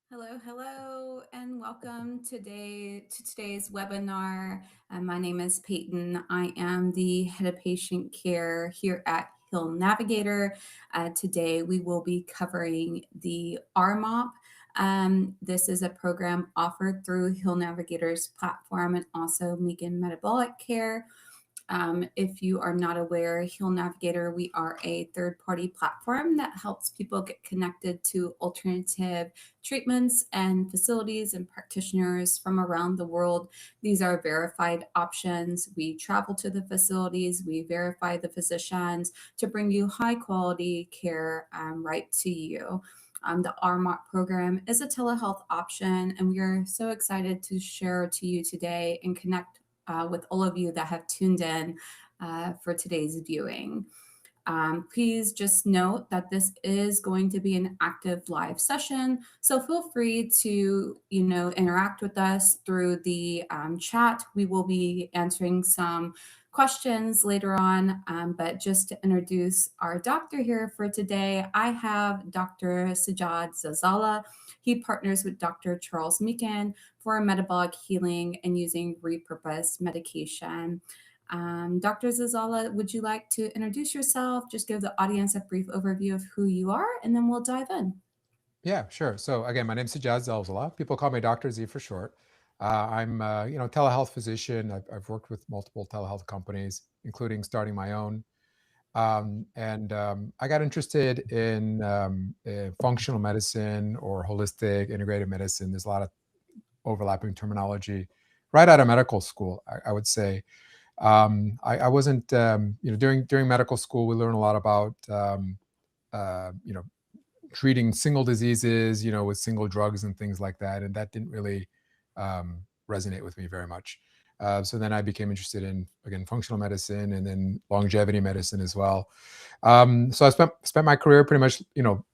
Hello, hello, and welcome to today's webinar. My name is Peyton. I am the head of patient care here at Hill Navigator. Today we will be covering the RMOP. This is a program offered through Hill Navigator's platform and also Metabolic Care. If you are not aware, Heal Navigator, we are a third-party platform that helps people get connected to alternative treatments and facilities and practitioners from around the world. These are verified options. We travel to the facilities, we verify the physicians to bring you high-quality care right to you. The RMOC program is a telehealth option, and we are so excited to share to you today and connect with all of you that have tuned in for today's viewing. Please just note that this is going to be an active live session, so feel free to interact with us through the chat. We will be answering some questions later on, but just to introduce our doctor here for today, I have Dr. Sajad Zazala. He partners with Dr. Charles Meekin for metabolic healing and using repurposed medication. Dr. Zazala, would you like to introduce yourself? Just give the audience a brief overview of who you are, and then we'll dive in. Yeah, sure. So again, my name is Sajad Zalzala. People call me Dr. Z for short. I'm a telehealth physician. I've worked with multiple telehealth companies, including starting my own. I got interested in functional medicine or holistic integrated medicine. There's a lot of overlapping terminology right out of medical school, I would say. I wasn't, during medical school, we learn a lot about, treating single diseases, with single drugs and things like that. And that didn't really resonate with me very much. So then I became interested in, again, functional medicine and then longevity medicine as well. So I spent my career pretty much,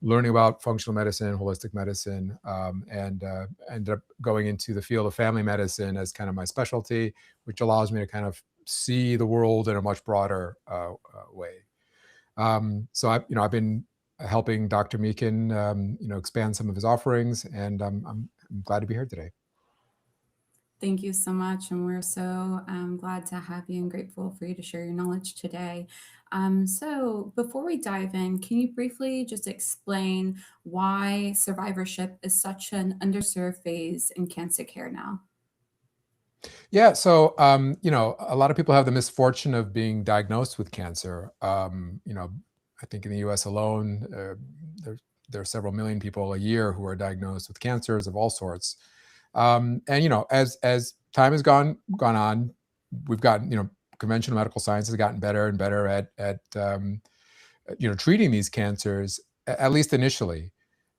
learning about functional medicine, holistic medicine, and ended up going into the field of family medicine as kind of my specialty, which allows me to kind of see the world in a much broader way. So I've been helping Dr. Meekin, expand some of his offerings, and I'm glad to be here today. Thank you so much, and we're so glad to have you and grateful for you to share your knowledge today. So before we dive in, can you briefly just explain why survivorship is such an underserved phase in cancer care now? Yeah, so a lot of people have the misfortune of being diagnosed with cancer. I think in the U.S. alone, there are several million people a year who are diagnosed with cancers of all sorts. As time has gone on, we've gotten, conventional medical science has gotten better and better at treating these cancers, at least initially.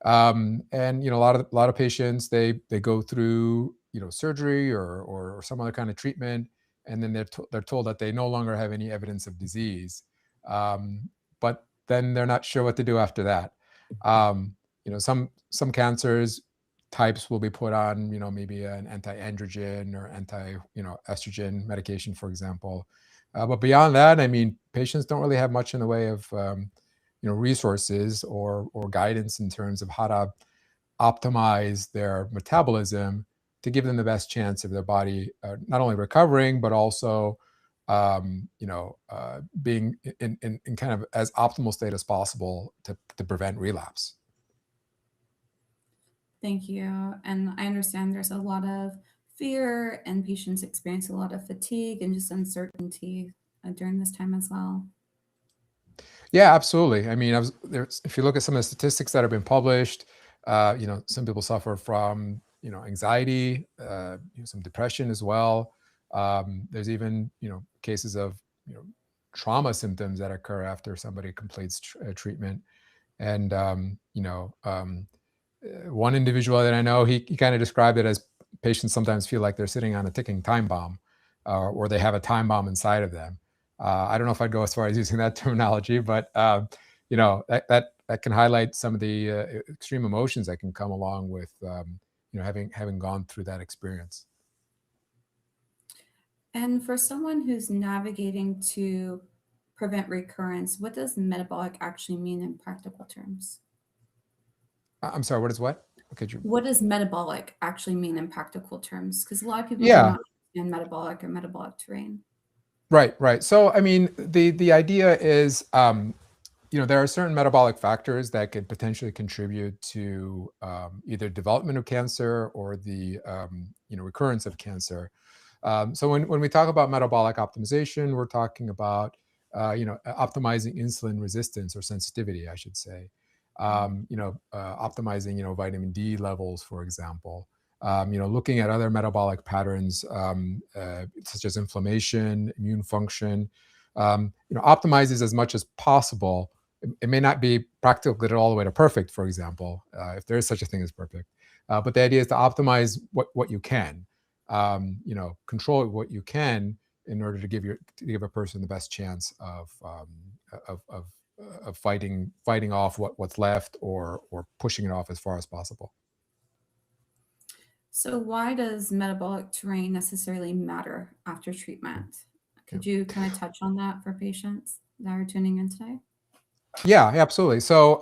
A lot of patients, they go through surgery or some other kind of treatment, and then they're told that they no longer have any evidence of disease, but then they're not sure what to do after that. Some cancers types will be put on, maybe an anti-androgen or estrogen medication, for example. But beyond that, I mean, patients don't really have much in the way of resources or guidance in terms of how to optimize their metabolism to give them the best chance of their body not only recovering, but also being in kind of as optimal state as possible to prevent relapse. Thank you. And I understand there's a lot of fear and patients experience a lot of fatigue and just uncertainty during this time as well. Yeah, absolutely. I mean, if you look at some of the statistics that have been published, some people suffer from, anxiety, some depression as well. There's even, cases of, trauma symptoms that occur after somebody completes treatment. And, one individual that I know, he kind of described it as patients sometimes feel like they're sitting on a ticking time bomb, or they have a time bomb inside of them. I don't know if I'd go as far as using that terminology, but that can highlight some of the extreme emotions that can come along with having gone through that experience. And for someone who's navigating to prevent recurrence, what does metabolic actually mean in practical terms? I'm sorry, what is what? Could you? What does metabolic actually mean in practical terms? Because a lot of people do Yeah, not understand metabolic or metabolic terrain. right, right. So, I mean, the idea is, there are certain metabolic factors that could potentially contribute to either development of cancer or the recurrence of cancer. So when we talk about metabolic optimization, we're talking about optimizing insulin resistance or sensitivity, I should say. Optimizing vitamin D levels, for example. Looking at other metabolic patterns such as inflammation, immune function. Optimizes as much as possible. It may not be practical to get it all the way to perfect, for example, if there is such a thing as perfect. But the idea is to optimize what you can. Control what you can in order to give a person the best chance of of, of fighting off what's left, or pushing it off as far as possible. So, why does metabolic terrain necessarily matter after treatment? Yeah. Could you kind of touch on that for patients that are tuning in today? Yeah, absolutely. So,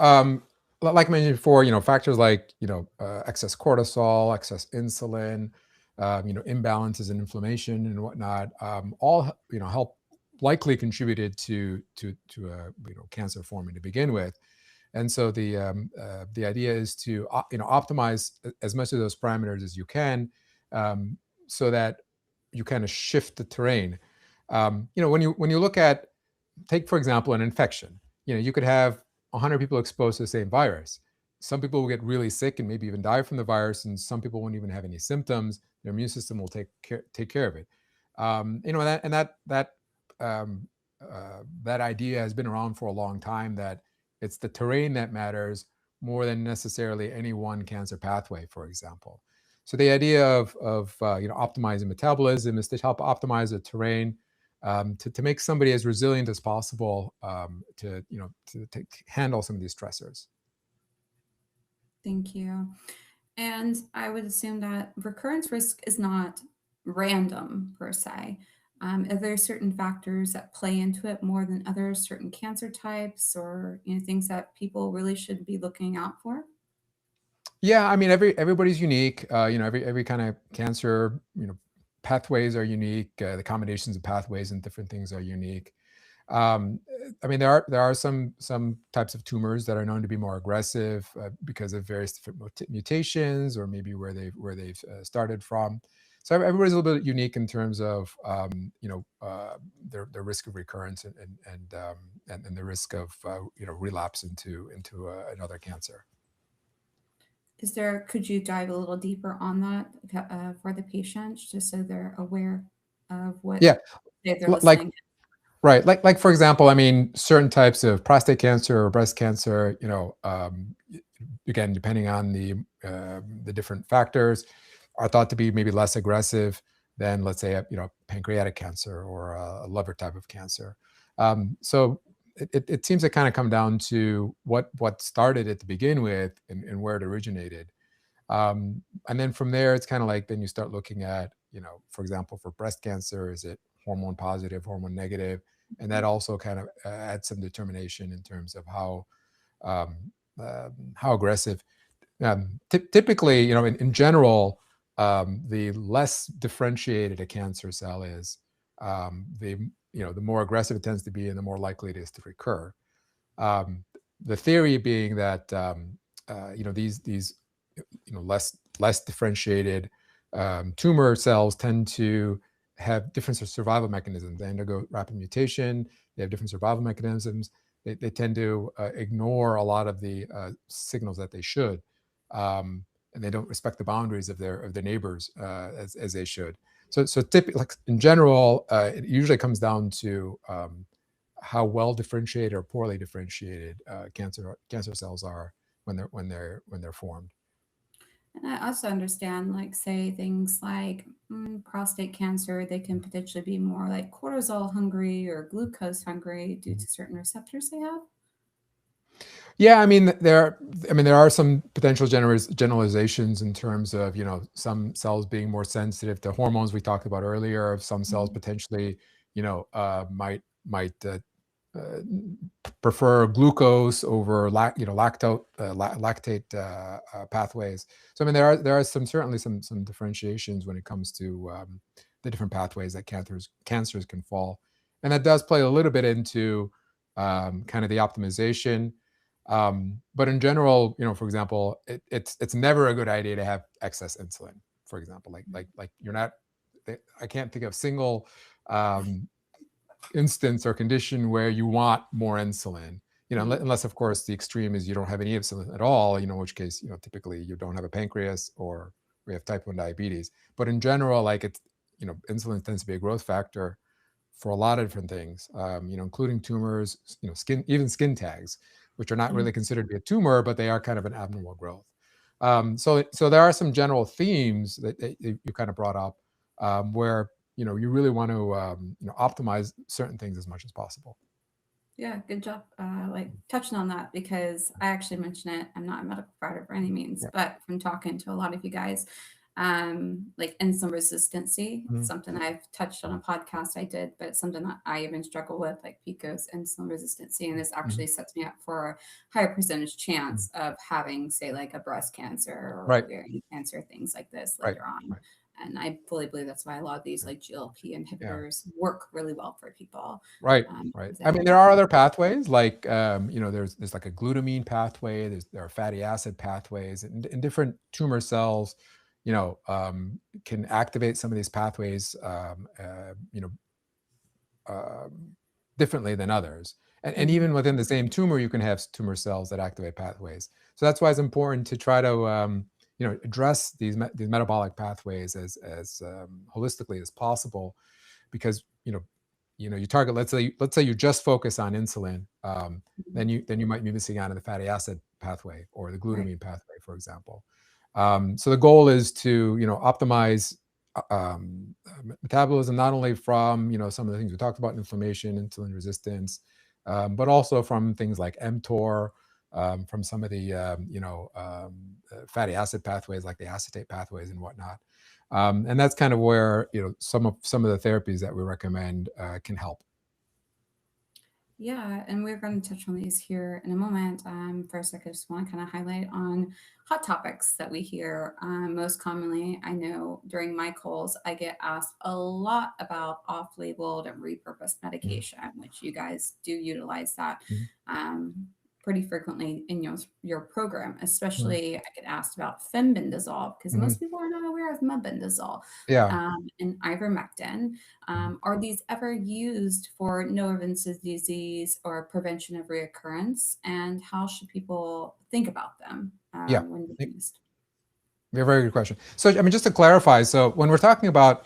like I mentioned before, factors like excess cortisol, excess insulin, imbalances in inflammation and whatnot, all help likely contributed to cancer forming to begin with. And so the idea is to optimize as much of those parameters as you can, um, so that you kind of shift the terrain. When you look at, take for example an infection. You could have 100 people exposed to the same virus. Some people will get really sick and maybe even die from the virus, and some people won't even have any symptoms. Their immune system will take care of it. Um, you know that and that that um, that idea has been around for a long time, that it's the terrain that matters more than necessarily any one cancer pathway, for example. So the idea of optimizing metabolism is to help optimize the terrain, to make somebody as resilient as possible, to handle some of these stressors. Thank you. And I would assume that recurrence risk is not random per se. Are there certain factors that play into it more than others, certain cancer types, or things that people really should be looking out for? Yeah, I mean, everybody's unique. Every kind of cancer, pathways are unique. The combinations of pathways and different things are unique. I mean, there are some types of tumors that are known to be more aggressive because of various different mutations, or maybe where they've started from. So everybody's a little bit unique in terms of their risk of recurrence, and the risk of relapse into another cancer. Could you dive a little deeper on that for the patients, just so they're aware of what Yeah, they're like listening? right, like for example, I mean, certain types of prostate cancer or breast cancer, again, depending on the different factors, are thought to be maybe less aggressive than, let's say, pancreatic cancer or a liver type of cancer. So it seems to kind of come down to what started it to begin with, and where it originated. And then from there, it's kind of like, then you start looking at, for example, for breast cancer, is it hormone positive, hormone negative? And that also kind of adds some determination in terms of um, how aggressive. Typically, in general, the less differentiated a cancer cell is, the more aggressive it tends to be and the more likely it is to recur. Um, the theory being that these less differentiated tumor cells tend to have different survival mechanisms. They undergo rapid mutation. They have different survival mechanisms. They tend to ignore a lot of the signals that they should, and they don't respect the boundaries of their neighbors as they should. So typically, like in general, it usually comes down to how well differentiated or poorly differentiated cancer cells are when they're formed. And I also understand, like, say things like prostate cancer, they can potentially be more like cortisol hungry or glucose hungry due Mhm. to certain receptors they have. Yeah, I mean there are some potential generalizations in terms of some cells being more sensitive to hormones we talked about earlier. Some cells Mhm. potentially might uh, prefer glucose over lactate pathways. So I mean there are certainly some differentiations when it comes to the different pathways that cancers can fall, and that does play a little bit into kind of the optimization. But in general, for example, it's never a good idea to have excess insulin. For example, like you're not. I can't think of a single um, instance or condition where you want more insulin. Mhm. Unless of course the extreme is you don't have any insulin at all. In which case, typically you don't have a pancreas or we have type 1 diabetes. But in general, like insulin tends to be a growth factor for a lot of different things, including tumors, skin tags, which are not Mhm. really considered to be a tumor, but they are kind of an abnormal growth. So there are some general themes that you kind of brought up, where you really want to optimize certain things as much as possible. Yeah, good job. Like touching on that because I actually mentioned it. I'm not a medical provider by any means, Yeah. but from talking to a lot of you guys, like insulin resistancy, Mhm. something I've touched on a podcast I did, but it's something that I even struggle with, like PCOS, insulin resistancy, and this Mhm. actually sets me up for a higher percentage Mhm. chance of having, say, like a breast cancer or Right. ovarian cancer, things like this Right. later on. Right. And I fully believe that's why a lot of these like GLP Yeah. inhibitors work really well for people. Right, right. They I have mean, a there are other pathways like, there's like a glutamine pathway. There are fatty acid pathways, and different tumor cells, can activate some of these pathways, um, differently than others. And Mhm. even within the same tumor, you can have tumor cells that activate pathways. So that's why it's important to try to, address these metabolic pathways as holistically as possible, because you target, let's say you just focus on insulin, Mhm. then you might be missing out on the fatty acid pathway or the Right. glutamine pathway, for example. So the goal is to optimize metabolism, not only from some of the things we talked about, inflammation, insulin resistance, but also from things like mTOR, from some of the fatty acid pathways like the acetate pathways and whatnot. And that's kind of where some of the therapies that we recommend can help. Yeah, and we're going to touch on these here in a moment. First, I just want to kind of highlight on hot topics that we hear most commonly. I know during my calls, I get asked a lot about off-labeled and repurposed Mhm. medication, which you guys do utilize that Mhm. um, pretty frequently in your program. Mhm. Especially, I get asked about fenbendazole because Mhm. most people are not aware of mebendazole Yeah. and ivermectin. Mhm. Are these ever used for no invasive disease or prevention of reoccurrence? And how should people think about them Yeah. when being used? Yeah, very good question. So, I mean, just to clarify, so when we're talking about,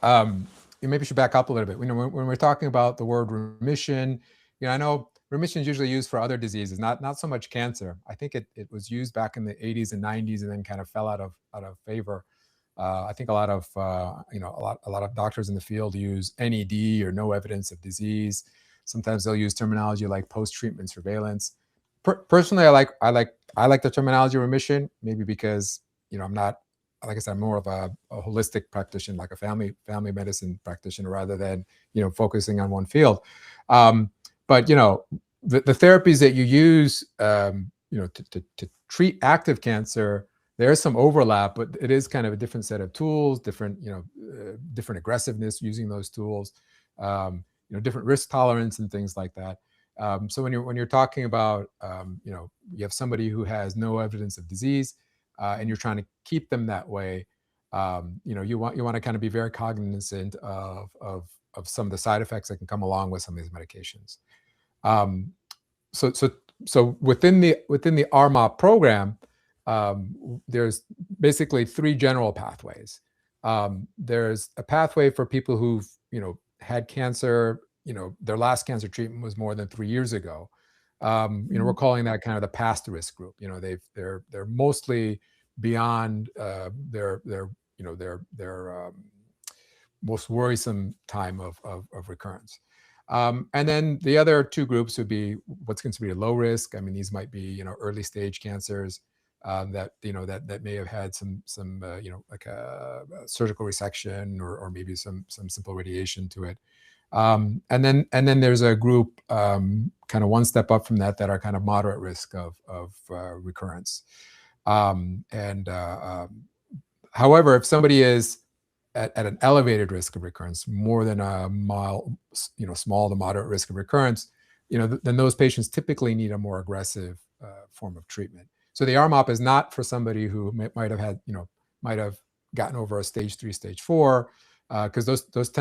you maybe should back up a little bit. When we're talking about the word remission, I know remission is usually used for other diseases, not so much cancer. I think it was used back in the 80s and 90s, and then kind of fell out of favor. I think a lot of a lot of doctors in the field use NED, or no evidence of disease. Sometimes they'll use terminology like post-treatment surveillance. Personally, I like the terminology remission, maybe because I'm not, like I said, I'm more of a holistic practitioner, like a family medicine practitioner, rather than focusing on one field. Um, but the therapies that you use, to treat active cancer, there is some overlap, but it is kind of a different set of tools, different aggressiveness using those tools. different risk tolerance and things like that. So when you're talking about, you have somebody who has no evidence of disease, and you're trying to keep them that way, you want to kind of be very cognizant of some of the side effects that can come along with some of these medications. Um, so so so within the RMOP program, there's basically three general pathways. There's a pathway for people who've had cancer. Their last cancer treatment was more than 3 years ago. We're Mm. calling that kind of the past risk group. They're mostly beyond their most worrisome time of recurrence. And then the other two groups would be what's considered low risk. I mean, these might be early stage cancers, that may have had some like a surgical resection, or maybe some simple radiation to it. And then there's a group, kind of one step up from that are kind of moderate risk of recurrence. And However, if somebody is at an elevated risk of recurrence, more than a mild, small to moderate risk of recurrence, then those patients typically need a more aggressive form of treatment. So the RMOP is not for somebody who might have gotten over a stage 3, stage 4, because those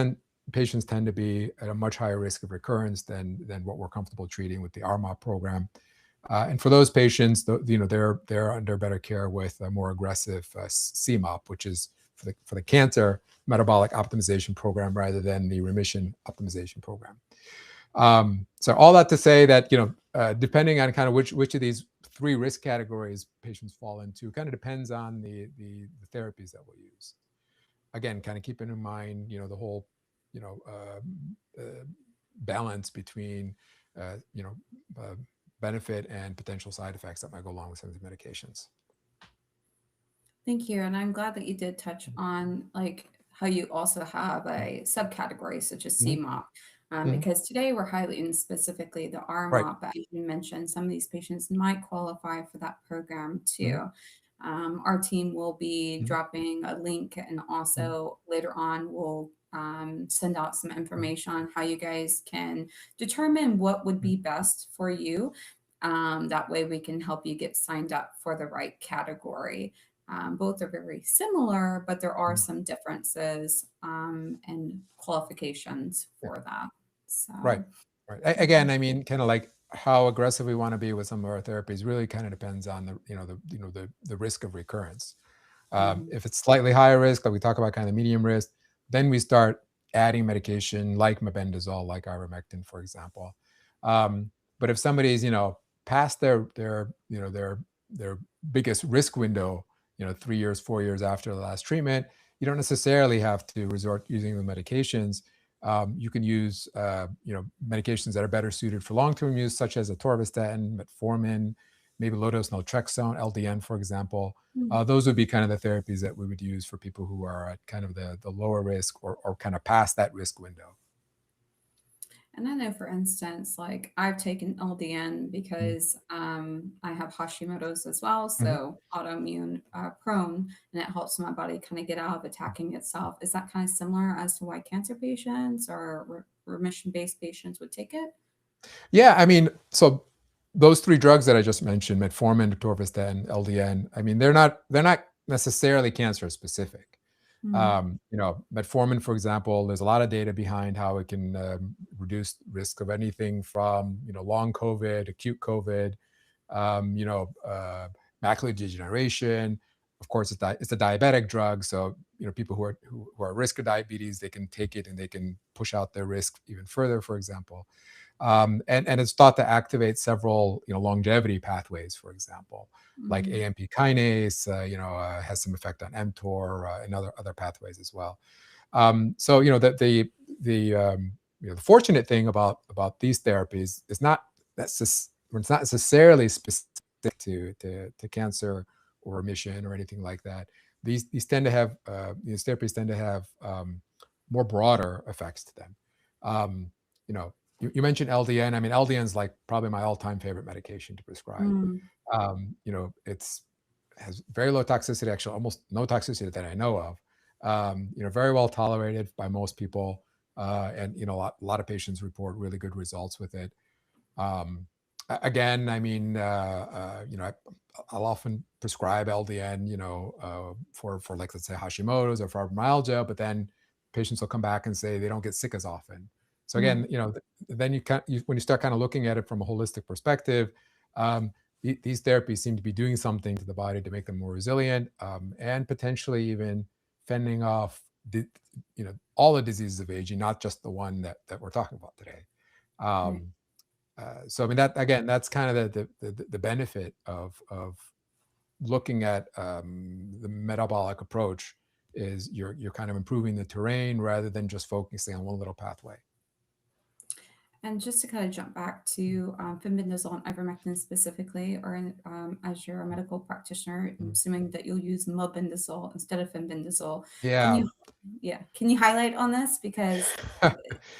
patients tend to be at a much higher risk of recurrence than what we're comfortable treating with the RMOP program. And for those patients, they're under better care with a more aggressive CMOP, which is for the cancer metabolic optimization program rather than the remission optimization program. So all that to say that depending on kind of which of these three risk categories patients fall into, kind of depends on the therapies that we'll use. Again, kind of keeping in mind the whole balance between uh, you know benefit and potential side effects that might go along with some of these medications. Thank you. And I'm glad that you did touch on like how you also have a subcategory such as Mhm, CMOP. mhm. Because today we're highlighting specifically the Right. RMOP. As you mentioned, some of these patients might qualify for that program Mhm, too. Our team will be mhm, dropping a link, and mhm, also later on we'll send out some mhm, information on how you guys can determine what would mhm. be best for you. That way we can help you get signed up for the right category. Both are very similar, but there are Mhm. some differences and qualifications Yeah. for that. Right. So, Right. mhm, Again, I mean, kind of like how aggressive we want to be with some of our therapies really kind of depends on the risk of recurrence. mm, If it's slightly higher risk, like we talk about kind of medium risk, then we start adding medication like mebendazole, like ivermectin, for example. But if somebody's, past their biggest risk window, 3 years, 4 years after the last treatment, you don't necessarily have to resort using the medications. You can use, medications that are better suited for long-term use, such as atorvastatin, metformin, maybe low-dose naltrexone, LDN, for example. mm. Those would be kind of the therapies that we would use for people who are at kind of the lower risk, or kind of past that risk window. And I know, for instance, like I've taken LDN Mhm. because I have Hashimoto's as well, Mhm. so autoimmune prone, and it helps my body kind of get out of attacking itself. Is that kind of similar as to why cancer patients or remission based patients would take it? Yeah, I mean, so those three drugs that I just mentioned, metformin, atorvastatin, LDN, I mean, they're not necessarily cancer specific. Mm, Metformin, for example, there's a lot of data behind how it can reduce risk of anything from long COVID, acute COVID, um, you know, uh, macular degeneration. Of course, it's a diabetic drug, so people who are at risk of diabetes, they can take it and they can push out their risk even further, for example. And it's thought to activate several longevity pathways, for example, like mm. AMP kinase, has some effect on mTOR, and other pathways as well. So the fortunate thing about these therapies is it's not necessarily specific to cancer or remission or anything like that. These therapies tend to have more broader effects to them. Um, you know, you mentioned LDN. I mean, LDN is like probably my all-time favorite medication to prescribe. Mm, It's has very low toxicity, actually almost no toxicity that I know of. Very well tolerated by most people. and a lot of patients report really good results with it. Um, Again, I mean, I'll often prescribe LDN, for like let's say Hashimoto's or fibromyalgia, but then patients will come back and say they don't get sick as often. So Mm, again, then when you start kind of looking at it from a holistic perspective, um, these therapies seem to be doing something to the body to make them more resilient, and potentially even fending off all the diseases of aging, not just the one that we're talking about today. right. Um, so I mean that again, that's kind of the benefit of looking at the metabolic approach is you're kind of improving the terrain rather than just focusing on one little pathway. And just to kind of jump back to fenbendazole and ivermectin specifically, or as you're a medical practitioner, I'm Mhm. assuming that you'll use mebendazole instead of fenbendazole. Can Yeah. you, yeah, can you highlight on this because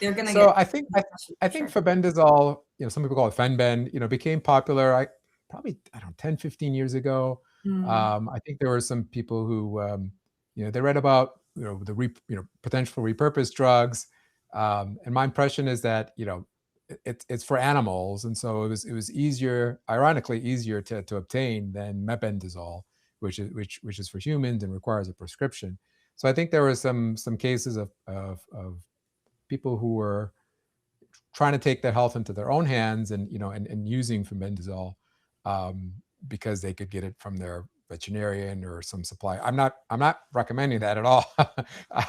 they're going to So get the question I for think sure. febendazole, some people call it Fenbend, became popular. I don't know, 10, 15 years ago. Mm, I think there were some people who, they read about, potential for repurposed drugs. And my impression is that, it's for animals. And so it was easier, ironically easier to obtain than mebendazole, which is for humans and requires a prescription. So I think there were some cases of people who were trying to take their health into their own hands and and using fenbendazole, um, because they could get it from their veterinarian or some supply. I'm not recommending that at all,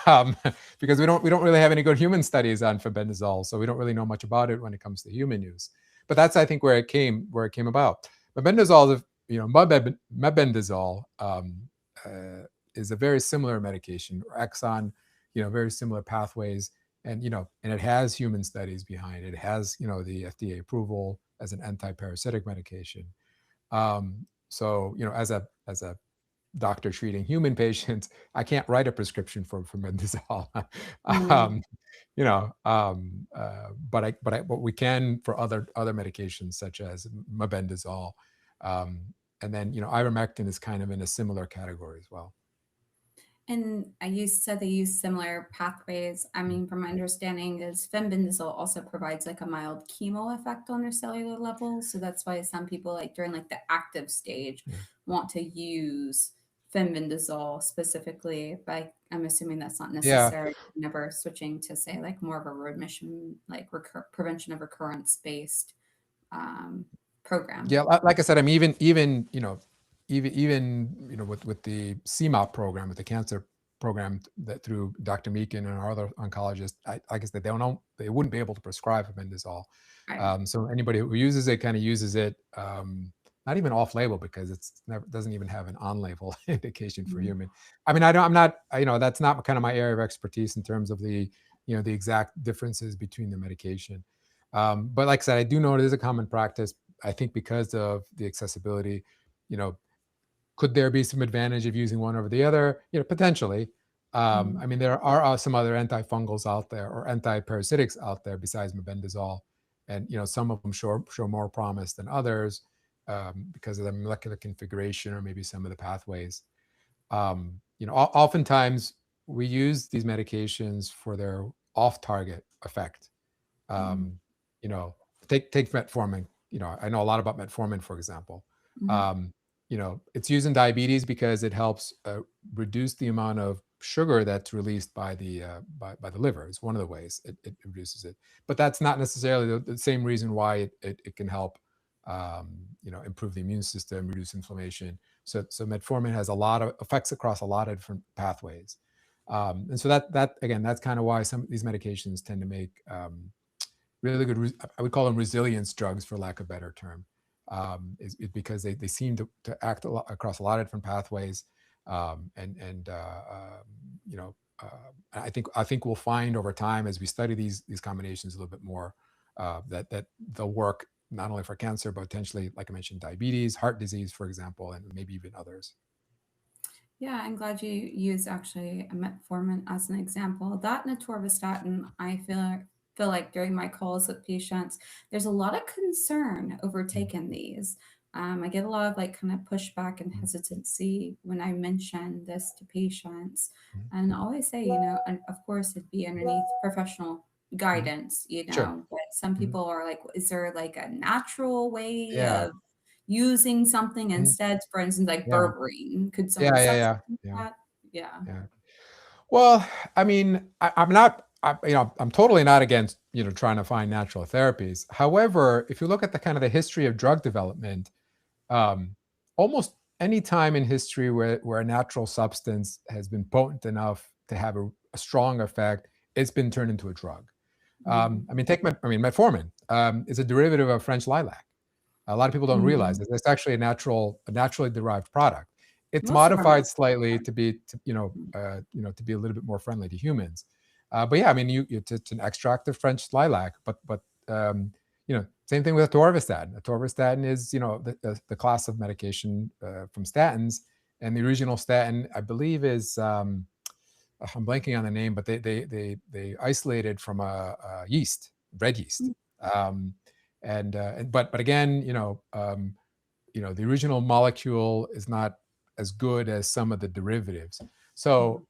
um, because we don't really have any good human studies on fenbendazole, so we don't really know much about it when it comes to human use. But that's I think where it came about. Mebendazole, mebendazole, is a very similar medication, or exon, very similar pathways, and it has human studies behind it. It has the FDA approval as an anti-parasitic medication. So as a doctor treating human patients, I can't write a prescription for mebendazole. mm. um, but we can for other medications such as mebendazole, um, and then ivermectin is kind of in a similar category as well. And you said they use similar pathways. I mean, from my understanding, is fenbendazole also provides like a mild chemo effect on their cellular level. So that's why some people, like during like the active stage, Yeah. want to use fenbendazole specifically. But I'm assuming that's not Yeah. necessary. Never switching to say like more of a remission, like prevention of recurrence based um, program. Yeah, like I said, I mean, even with the CMOP program, with the cancer program that through Dr. Meekin and our other oncologists, like I said, they wouldn't be able to prescribe fenbendazole. Right. So anybody who uses it kind of uses it, not even off label because it's never doesn't even have an on label indication for Mhm. human. I mean, I don't, I'm not, that's not kind of my area of expertise in terms of the exact differences between the medication. But like I said, I do know it is a common practice. I think because of the accessibility, you know, could there be some advantage of using one over the other? Potentially. Mhm. I mean, there are some other antifungals out there or antiparasitics out there besides mebendazole, and some of them show more promise than others, because of the molecular configuration or maybe some of the pathways. Oftentimes we use these medications for their off-target effect. Mhm. um, you know, take metformin. I know a lot about metformin, for example. Mhm. Um, it's used in diabetes because it helps reduce the amount of sugar that's released by the liver. It's one of the ways it reduces it, but that's not necessarily the same reason why it can help, improve the immune system, reduce inflammation. So metformin has a lot of effects across a lot of different pathways. And so that again, that's kind of why some of these medications tend to make, really good. I would call them resilience drugs, for lack of a better term, is because they seem to act across a lot of different pathways, and I think we'll find over time as we study these combinations a little bit more, that they'll work not only for cancer but potentially, like I mentioned, diabetes, heart disease, for example, and maybe even others. Yeah, I'm glad you use actually metformin as an example. That and atorvastatin, I feel like during my calls with patients, there's a lot of concern over Mm. taking these. I get a lot of like kind of pushback and hesitancy when I mention this to patients. Mhm. And I always say, and of course it'd be underneath professional Mhm. guidance, Sure. but some Mhm. people are like, is there like a natural way Yeah. of using something Mhm. instead? For instance, like Yeah. berberine. Could someone Yeah, yeah, yeah, substitute yeah, that? Yeah. yeah. Well, I mean, I'm not, I'm totally not against, trying to find natural therapies. However, if you look at the kind of the history of drug development, um, almost any time in history where a natural substance has been potent enough to have a strong effect, it's been turned into a drug. Mm-hmm. I mean, metformin is a derivative of French lilac. A lot of people don't realize Mm-hmm. this. It's actually a naturally derived product. It's Most of our modified medicine. slightly to be, to be a little bit more friendly to humans. But yeah, I mean, it's an extract of French lilac. But same thing with atorvastatin. Atorvastatin is, the class of medication from statins, and the original statin, I believe, is I'm blanking on the name, but they isolated from a yeast, red yeast. Um, but again, the original molecule is not as good as some of the derivatives. So,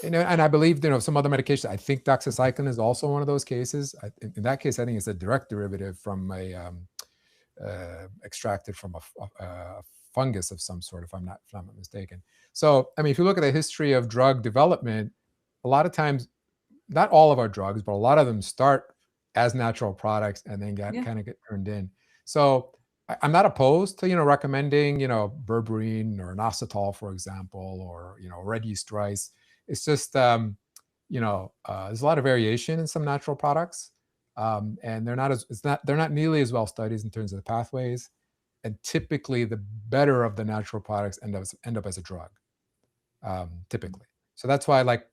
and I believe, some other medications. I think doxycycline is also one of those cases. In that case, I think it's a direct derivative from a extracted from a fungus of some sort, if I'm not mistaken. So, I mean, if you look at the history of drug development, a lot of times, not all of our drugs, but a lot of them start as natural products and then Yeah. get turned in. So I'm not opposed to, recommending, berberine or inositol, for example, or, red yeast rice. It's just, there's a lot of variation in some natural products. And they're not nearly as well studied in terms of the pathways. And typically the better of the natural products end up as a drug, typically. So that's why, like,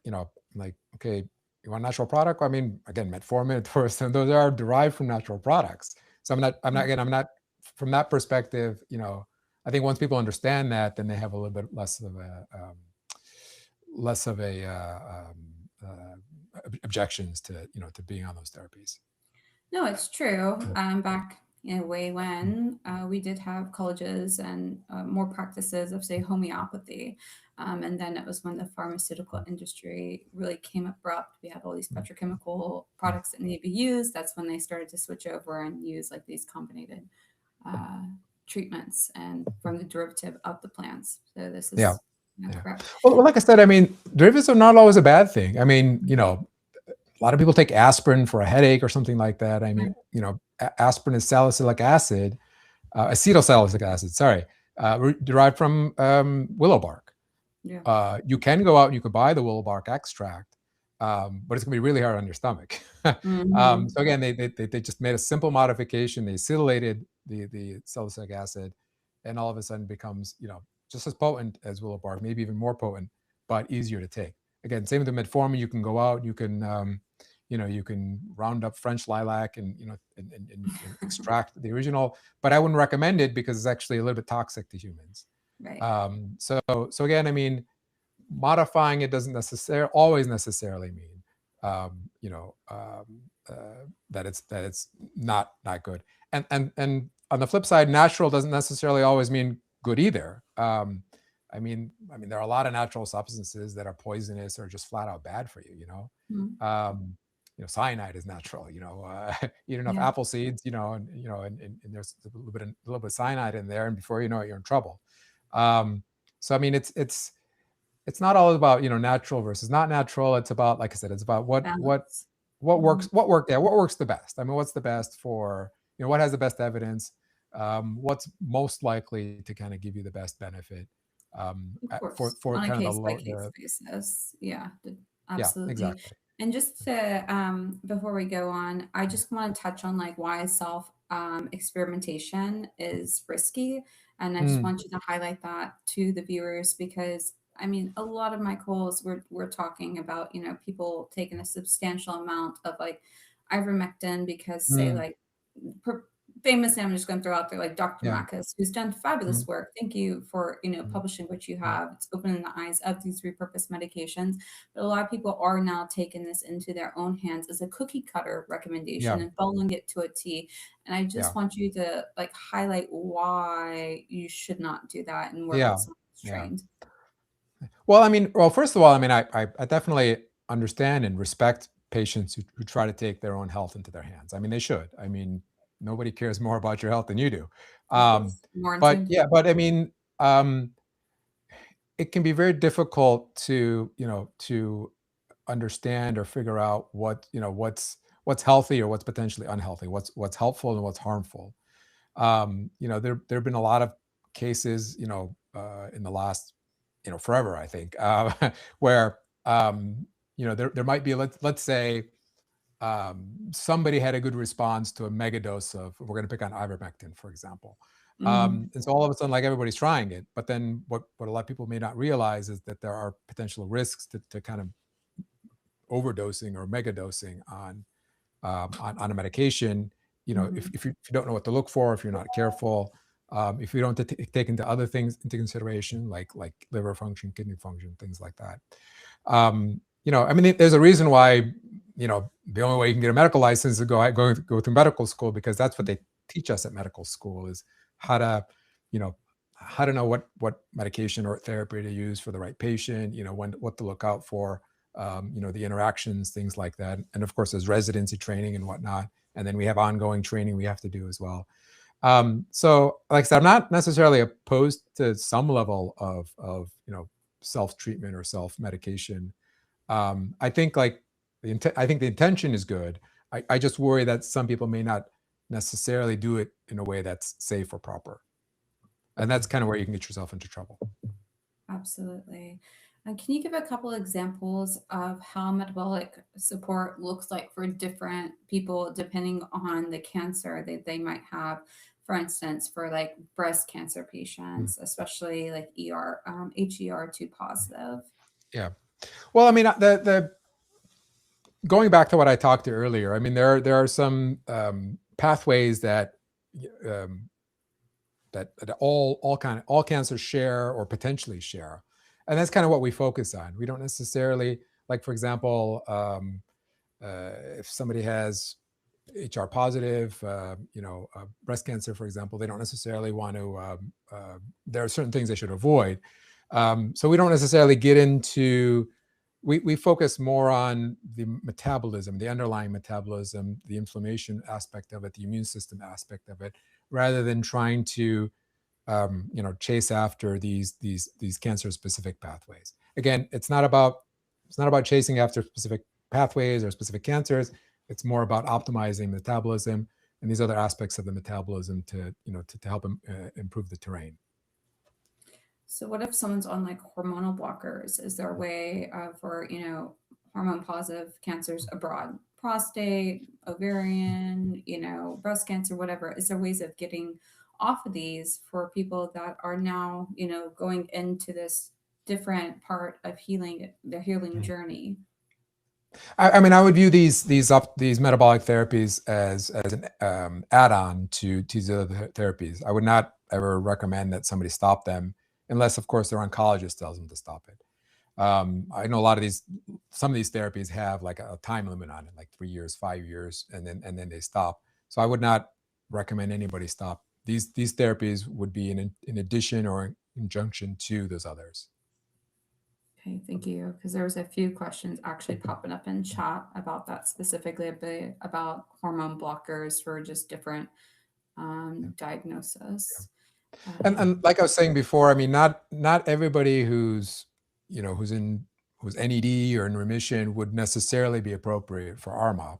like, okay, you want a natural product? I mean, again, metformin, torsen, those are derived from natural products. So I'm not from that perspective, I think once people understand that, then they have a little bit less of a objections to, to being on those therapies. No, it's true. Yeah. Back in a way when we did have colleges and more practices of, say, homeopathy. And then it was when the pharmaceutical industry really came abrupt. We had all these petrochemical products that needed to be used. That's when they started to switch over and use like these combinated uh, treatments and from the derivative of the plants. So this Yeah. is Yeah. correct. Well, like I said, I mean, derivatives are not always a bad thing. I mean, a lot of people take aspirin for a headache or something like that. I mean, aspirin is salicylic acid, acetylsalicylic acid, sorry, derived from willow bark. Yeah. You can go out and you can buy the willow bark extract, but it's going to be really hard on your stomach. Hmm. So again, they just made a simple modification. They acetylated the salicylic acid, and all of a sudden becomes, just as potent as willow bark, maybe even more potent, but easier to take. Again, same with the metformin. You can go out, you can you can round up French lilac and, and extract the original, but I wouldn't recommend it because it's actually a little bit toxic to humans. Right. So again, I mean, modifying it doesn't always necessarily mean, um, you know, um, that it's not good. And on the flip side, natural doesn't necessarily always mean good either. I mean, there are a lot of natural substances that are poisonous or just flat out bad for you. Mhm. Cyanide is natural. Eat enough Yeah. apple seeds, and there's a little bit of cyanide in there, and before you know it, you're in trouble. So I mean, it's not all about, natural versus not natural. It's about, like I said, it's about Balance. what Mhm. works, what works the best. I mean, what's the best for, what has the best evidence, what's most likely to kind of give you the best benefit, Of for course, for on a kind of case by case basis. Yeah, yeah, absolutely. exactly. And just to before we go on, I just want to touch on like why self experimentation is risky, and I just Mm, want you to highlight that to the viewers because I mean a lot of my calls we're talking about people taking a substantial amount of like ivermectin because say mm, like famous, I'm just going to throw out there, like Dr. Yeah. Marcus, who's done fabulous Mhm, work. Thank you for, mhm, publishing what you mhm. have. It's opening the eyes of these repurposed medications. But a lot of people are now taking this into their own hands as a cookie cutter recommendation Yeah, and following it to a T. And I yeah, just want you to like highlight why you should not do that and work with yeah, someone who's yeah. trained. Well, I mean, well, first of all, I mean, I definitely understand and respect patients who try to take their own health into their hands. I mean, they should. I mean, nobody cares more about your health than you do. Of Um, course, more but insane. yeah, but I mean, it can be very difficult to, to understand or figure out what's healthy or what's potentially unhealthy, what's helpful and what's harmful. There have been a lot of cases, in the last, forever, I think, where there might be, let's say, somebody had a good response to a mega dose of, we're going to pick on ivermectin, for example. Mhm. And so all of a sudden, like, everybody's trying it, but then what a lot of people may not realize is that there are potential risks to kind of overdosing or mega dosing on a medication. Mhm. If you don't know what to look for, if you're not careful, if you don't take into other things into consideration, like liver function, kidney function, things like that. I mean, there's a reason why, the only way you can get a medical license is go through medical school, because that's what they teach us at medical school, is how to, you know, how to know what medication or therapy to use for the right patient, what to look out for, the interactions, things like that. And of course, there's residency training and whatnot. And then we have ongoing training we have to do as well. So, like I said, I'm not necessarily opposed to some level of self treatment or self medication. I think, like, I think the intention is good. I just worry that some people may not necessarily do it in a way that's safe or proper, and that's kind of where you can get yourself into trouble. Absolutely. And can you give a couple examples of how metabolic support looks like for different people depending on the cancer that they might have? For instance, for like breast cancer Mm. patients, especially like HER2 positive. Yeah. Well, I mean, the going back to what I talked to earlier, I mean, there are some pathways um, that all cancers share or potentially share, and that's kind of what we focus on. We don't necessarily, like, for example, if somebody has HR positive, breast cancer, for example, they don't necessarily want to. There are certain things they should avoid. So we don't necessarily get into. We focus more on the metabolism, the underlying metabolism, the inflammation aspect of it, the immune system aspect of it, rather than trying to chase after these cancer specific pathways. Again, it's not about chasing after specific pathways or specific cancers. It's more about optimizing metabolism and these other aspects of the metabolism to help improve the terrain. So what if someone's on like hormonal blockers? Is there a way for, hormone positive cancers abroad, prostate, ovarian, breast cancer, whatever? Is there ways of getting off of these for people that are now, going into this different part of healing, their healing Mhm. journey? I mean, I would view these metabolic therapies as an add-on to these other therapies. I would not ever recommend that somebody stop them unless, of course, their oncologist tells them to stop it. I know some of these therapies have like a time limit on it, like 3 years, 5 years, and then they stop. So I would not recommend anybody stop. These therapies would be in addition or in conjunction to those others. Okay, thank you. Because there was a few questions actually popping up in chat about that specifically, a bit about hormone blockers for just different Yeah. Yeah. diagnosis. And like I was saying before, I mean, not everybody who's NED or in remission would necessarily be appropriate for RMOP.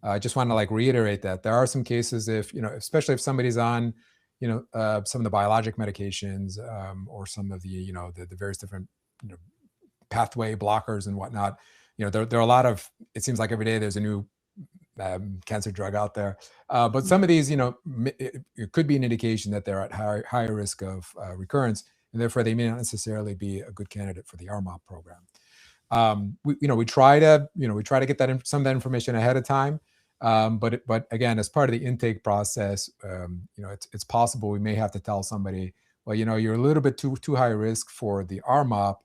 I just want to, like, reiterate that there are some cases, if especially if somebody's on some of the biologic medications, or some of the various different you know, pathway blockers and whatnot. There are a lot of. It seems like every day there's a new cancer drug out there. But some of these, it could be an indication that they're at higher risk of recurrence, and therefore they may not necessarily be a good candidate for the RMOP program. We try to get some of that information ahead of time. But again, as part of the intake process, it's possible we may have to tell somebody, well, you're a little bit too high risk for the RMOP,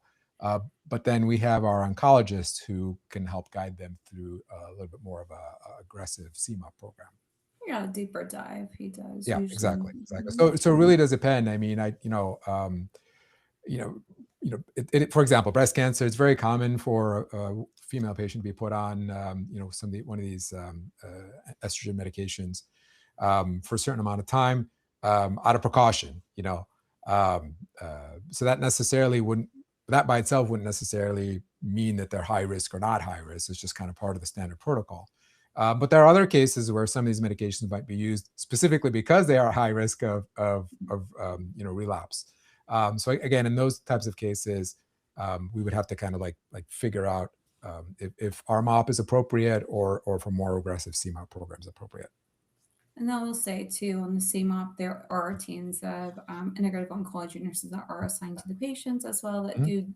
but then we have our oncologists who can help guide them through a little bit more of a aggressive CMOP program. Yeah, a deeper dive he does Yeah, usually. exactly. So it Sure. really does depend. I mean, you know, for example, breast cancer, it's very common for a female patient to be put on, one of these estrogen medications for a certain amount of time out of precaution, so that by itself wouldn't necessarily mean that they're high risk or not high risk. It's just kind of part of the standard protocol. But there are other cases where some of these medications might be used specifically because they are high risk of relapse. So again, in those types of cases, we would have to kind of like figure out if RMOP is appropriate or for more aggressive CMOP programs appropriate. And I will say too, on the CMOP, there are teams of integrative oncology nurses that are assigned to the patients as well, that Mhm. do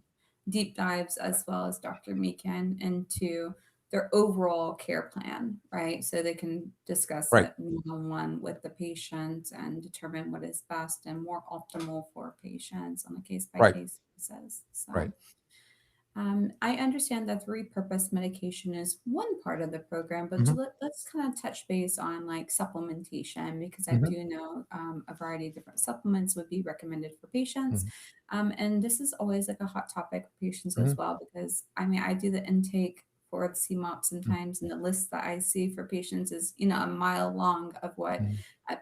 deep dives, as well as Dr. Meekin, into their overall care plan, right? So they can discuss Right, it one-on-one with the patient and determine what is best and more optimal for patients on a case by right, case basis. right. So I understand that the repurposed medication is one part of the program, but Hmm. let's kind of touch base on like supplementation, because I Hmm. do know a variety of different supplements would be recommended for patients. Hmm. And this is always like a hot topic for patients Hmm. as well, because I mean, I do the intake for the CMOP Hmm. sometimes, and the list that I see for patients is, a mile long of what Hmm.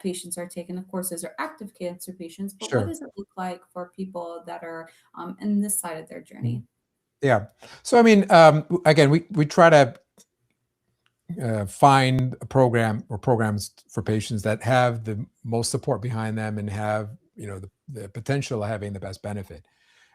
patients are taking. Of course, those are active cancer patients, but what Sure. does it look like for people that are in this side of their Mhm. journey? Yeah. So I mean, again, we try to find a program or programs for patients that have the most support behind them and have the potential of having the best benefit.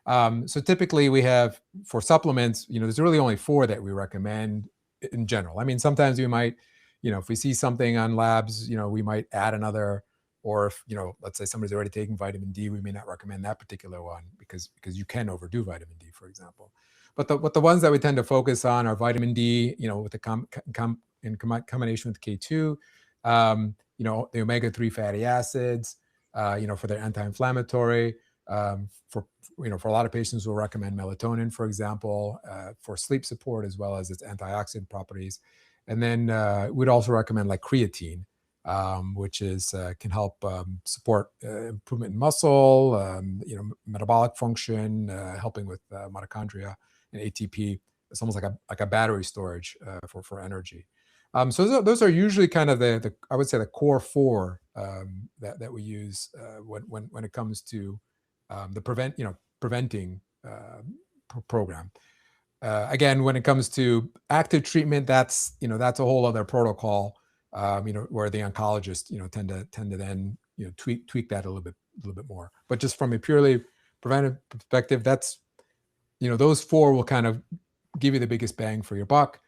So typically we have for supplements, there's really only four that we recommend in general. I mean, sometimes we might, if we see something on labs, we might add another, or if, let's say somebody's already taking vitamin D, we may not recommend that particular one because you can overdo vitamin D, for example. But the ones that we tend to focus on are vitamin D, with the combination with K2, the omega-3 fatty acids, for their anti-inflammatory, for a lot of patients, we'll recommend melatonin, for example, for sleep support, as well as its antioxidant properties. And then we'd also recommend like creatine, which can help support improvement in muscle, metabolic function, helping with mitochondria and ATP. It's almost like a battery storage for energy. So those are usually kind of the I would say the core four that we use when it comes to the preventing program. Again, when it comes to active treatment, that's a whole other protocol. Where the oncologists tend to then tweak that a little bit more. But just from a purely preventive perspective, that's those four will kind of give you the biggest bang for your buck.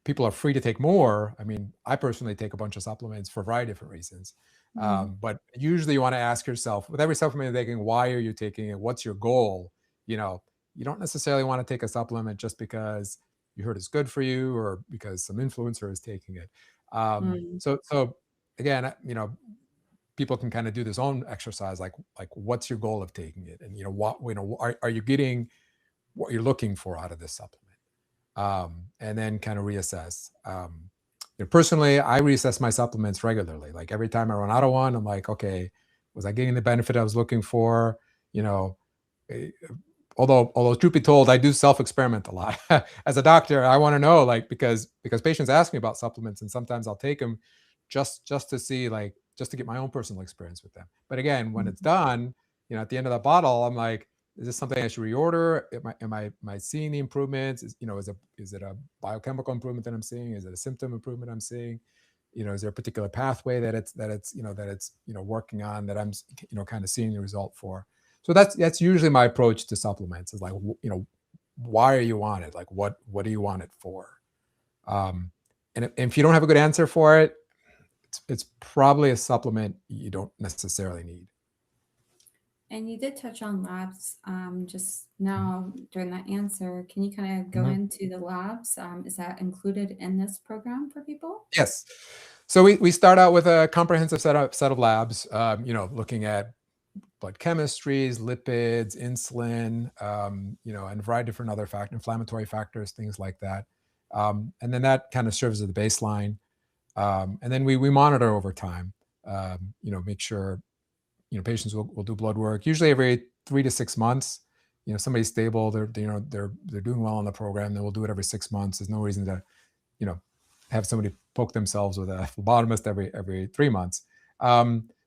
People are free to take more. I mean, I personally take a bunch of supplements for a variety of different reasons. Mm. But usually you want to ask yourself, with every supplement you're taking, why are you taking it? What's your goal? You know, you don't necessarily want to take a supplement just because you heard it's good for you or because some influencer is taking it. Mm. So again, people can kind of do this own exercise, like what's your goal of taking it, and what are you getting what you're looking for out of this supplement, and then kind of reassess. Personally, I reassess my supplements regularly. Like every time I run out of one, I'm like, okay, was I getting the benefit I was looking for? You know, eh, although truth be told, I do self experiment a lot. As a doctor, I want to know, like, because patients ask me about supplements, and sometimes I'll take them just to see, like, just to get my own personal experience with them. But again, when it's Mm. done, at the end of the bottle, I'm like, is this something I should reorder? Am I seeing the improvements? Is it a biochemical improvement that I'm seeing? Is it a symptom improvement I'm seeing? Is there a particular pathway that it's working on that I'm kind of seeing the result for? So that's usually my approach to supplements, is like, why are you on it? Like, what do you want it for? And if you don't have a good answer for it, it's probably a supplement you don't necessarily need. And you did touch on labs just now during that answer. Can you kind of go Mhm. into the labs? Is that included in this program for people? Yes. So we start out with a comprehensive set of labs, looking at blood chemistries, lipids, insulin, and a variety of different other inflammatory factors, things like that. And then that kind of serves as the baseline. And then we monitor over time, make sure, patients will do blood work, usually every 3 to 6 months. Somebody's stable, they're doing well on the program, then we'll do it every 6 months. There's no reason to, you know, have somebody poke themselves with a phlebotomist every 3 months.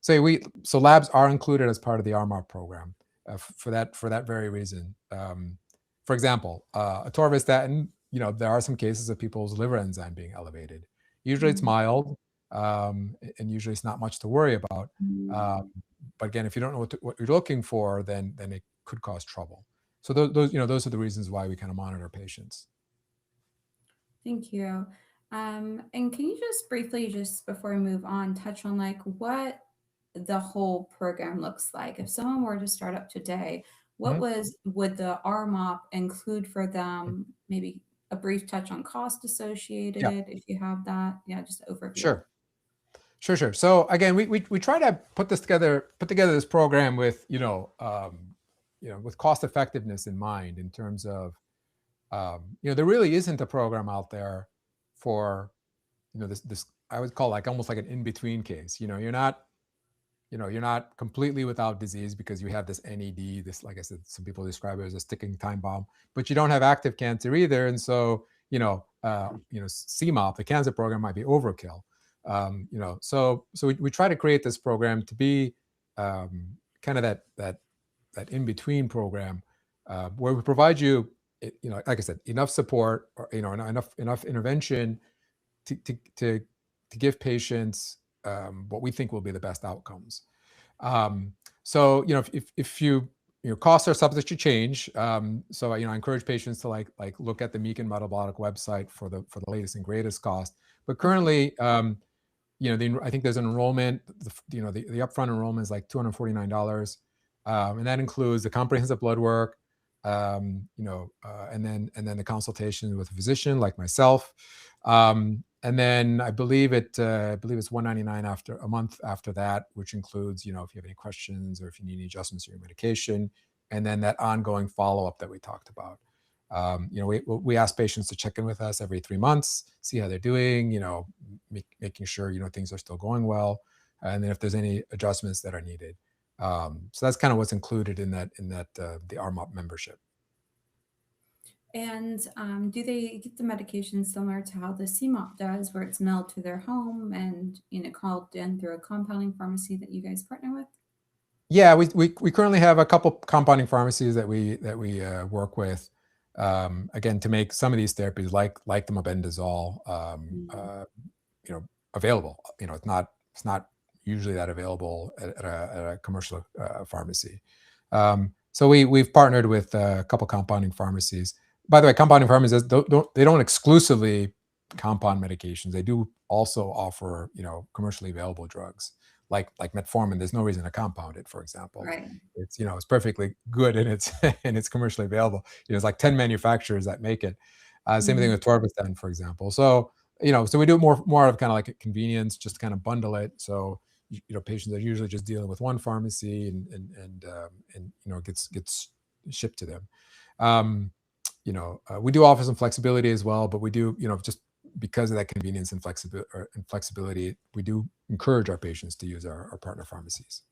So labs are included as part of the RMAP program for that very reason. For example, atorvastatin, there are some cases of people's liver enzyme being elevated. Usually it's Mm. mild, and usually it's not much to worry about. Um, Mm. but again, if you don't know what you're looking for, then it could cause trouble. So those are the reasons why we kind of monitor patients. Thank you. And can you just briefly, just before we move on, touch on like what the whole program looks like? If someone were to start up today, what Mhm. would the RMOP include for them? Maybe a brief touch on cost Yeah, associated, if you have that. Yeah, just overview. sure. Sure. So again, we try to put together this program with, with cost effectiveness in mind, in terms of, there really isn't a program out there for, this I would call like almost like an in-between case. You're not completely without disease because you have this NED, this, like I said, some people describe it as a sticking time bomb, but you don't have active cancer either. And so, CMOP, the cancer program, might be overkill. So we try to create this program to be, kind of that in between program, where we provide you, like I said, enough support, or enough intervention to give patients, what we think will be the best outcomes. Um, so if costs are subject to change. So I encourage patients to like look at the Meek and Metabolic website for the latest and greatest cost. But Okay. currently, I think there's an enrollment. The upfront enrollment is like $249, and that includes the comprehensive blood work, and then the consultation with a physician like myself, and then I believe it's $199 after a month after that, which includes, if you have any questions or if you need any adjustments to your medication, and then that ongoing follow up that we talked about. We ask patients to check in with us every 3 months, see how they're doing, making sure, things are still going well, and then if there's any adjustments that are needed. So that's kind of what's included in that the RMOP membership. And do they get the medication similar to how the CMOP does, where it's mailed to their home and called in through a compounding pharmacy that you guys partner with? Yeah, we currently have a couple compounding pharmacies that we work with, again, to make some of these therapies like the mebendazole, Mm. available. It's not usually that available at a commercial pharmacy. So we've partnered with a couple compounding pharmacies. By the way, compounding pharmacies they don't exclusively compound medications. They do also offer, commercially available drugs like metformin. There's no reason to compound it, for example. Right. It's perfectly good, and it's and it's commercially available. It's like 10 manufacturers that make it. Same thing Mm. with torvastatin, for example. So we do more of kind of like a convenience, just to kind of bundle it. So patients are usually just dealing with one pharmacy, and it gets shipped to them. Um, we do offer some flexibility as well, but we do, just because of that convenience and flexibility, we do encourage our patients to use our partner pharmacies.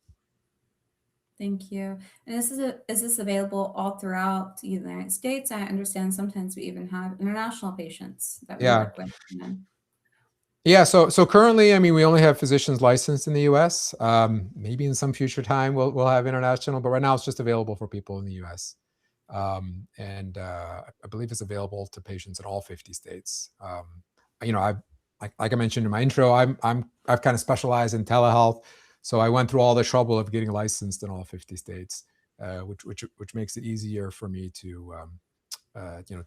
Thank you. And is this available all throughout the United States? I understand sometimes we even have international patients that we Yeah. work with. And then, Yeah, so currently, I mean, we only have physicians licensed in the U.S. Maybe in some future time we'll have international, but right now it's just available for people in the U.S. And I believe it's available to patients in all 50 states. I've like I mentioned in my intro, I've kind of specialized in telehealth, so I went through all the trouble of getting licensed in all 50 states, which makes it easier for me to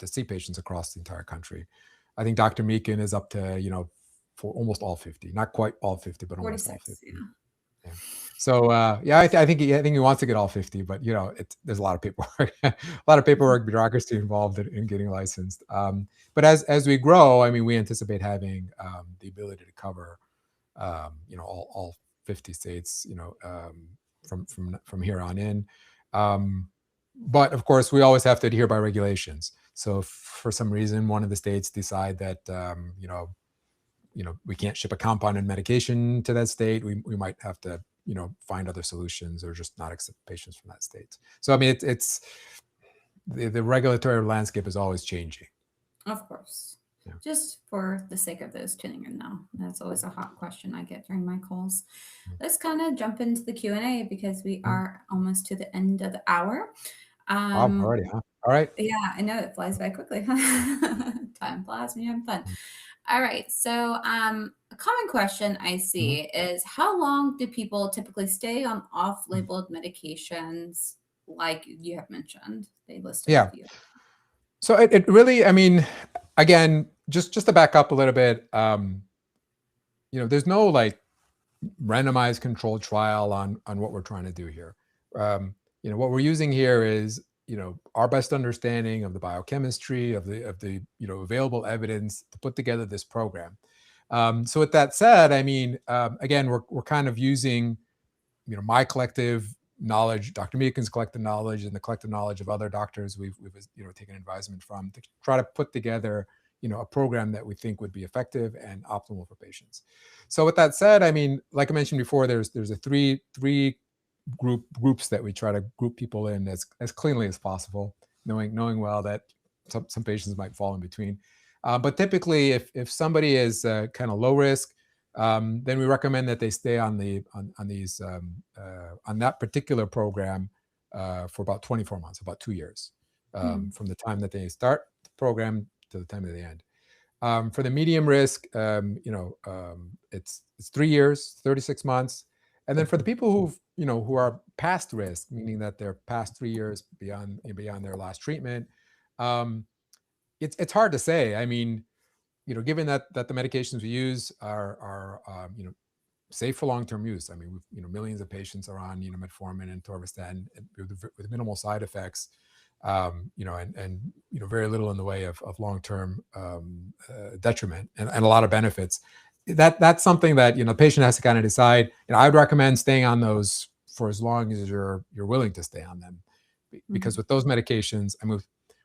see patients across the entire country. I think Dr. Meekin is up to, for almost all 50, not quite all 50, but almost all 46, 50. yeah. Yeah. So yeah, I think he wants to get all 50, but there's a lot of paperwork, a lot of paperwork, bureaucracy involved in getting licensed. But as we grow, I mean, we anticipate having the ability to cover all 50 states, from here on in. Um, but of course, we always have to adhere by regulations. So if for some reason one of the states decide that we can't ship a compounded medication to that state, we might have to find other solutions or just not accept patients from that state. So I mean, it's the regulatory landscape is always changing. Of course. Yeah. Just for the sake of those tuning in now, that's always a hot question I get during my calls. Let's kind of jump into the Q&A because we are almost to the end of the hour. Wow, already, huh? All right. Yeah, I know it flies by quickly. Time flies when you're having fun. All right. So, a common question I Mhm. see is how long do people typically stay on off-labeled medications, like you have mentioned? They listed a Yeah. few. So it really, I mean, again, just to back up a little bit, there's no like randomized controlled trial on what we're trying to do here. What we're using here is our best understanding of the biochemistry of the available evidence to put together this program. So with that said, I mean, again, we're kind of using my collective knowledge, Dr. Meakin's collective knowledge, and the collective knowledge of other doctors we've taken advisement from to try to put together a program that we think would be effective and optimal for patients. So with that said, I mean, like I mentioned before, there's a three groups that we try to group people in as cleanly as possible, knowing well that some patients might fall in between. But typically, if somebody is kind of low risk, then we recommend that they stay on that particular program for about 24 months, about 2 years, Hmm. from the time that they start the program to the time that they end. For the medium risk, it's 3 years, 36 months. And then for the people who are past risk, meaning that they're past 3 years beyond their last treatment, um, it's hard to say. I mean, given that the medications we use are safe for long-term use. I mean, millions of patients are on metformin and torvastatin with minimal side effects, and very little in the way of long-term detriment and a lot of benefits. That's something that the patient has to kind of decide. I'd recommend staying on those for as long as you're willing to stay on them, because Hmm. with those medications, I mean,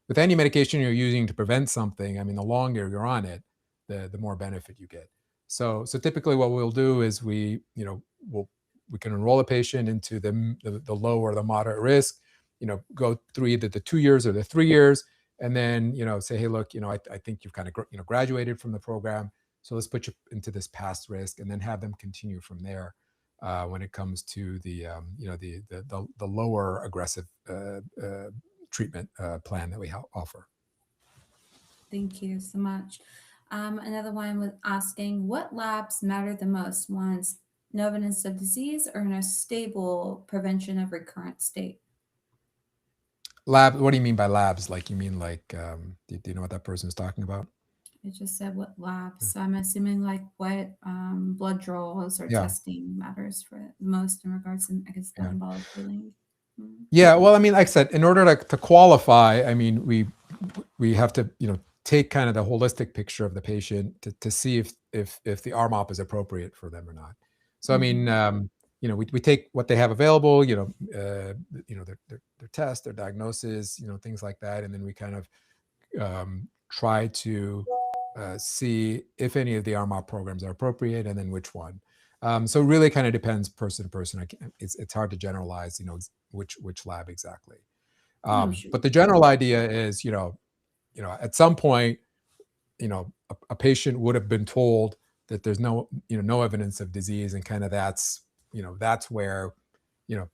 with any medication you're using to prevent something, I mean, the longer you're on it, the more benefit you get. So typically what we'll do is we can enroll a patient into the low or the moderate risk, go through either the 2 years or the 3 years, and then say, hey, look, I think you've kind of graduated from the program, so let's put you into this past risk, and then have them continue from there when it comes to the lower aggressive treatment plan that we offer. Thank you so much. Another one was asking what labs matter the most once no evidence of disease or in a stable prevention of recurrent state. Lab, what do you mean by labs? Like, you mean like, do you know what that person is talking about? It just said what labs. So I'm assuming like what blood draws or Yeah, testing matters for the most in regards to, I guess, yeah. metabolic healing. Mm. Yeah, well, I mean, like I said, in order to qualify, I mean, we have to, take kind of the holistic picture of the patient to see if the RMOP is appropriate for them or not. So, I mean, Mhm. we take what they have available, their test, their diagnosis, things like that, and then we kind of try to see if any of the RMOP programs are appropriate, and then which one. So it really kind of depends person to person. It's hard to generalize, which lab exactly. No, sure. But the general idea is, at some point, a patient would have been told that there's no evidence of disease, and kind of that's where, you know,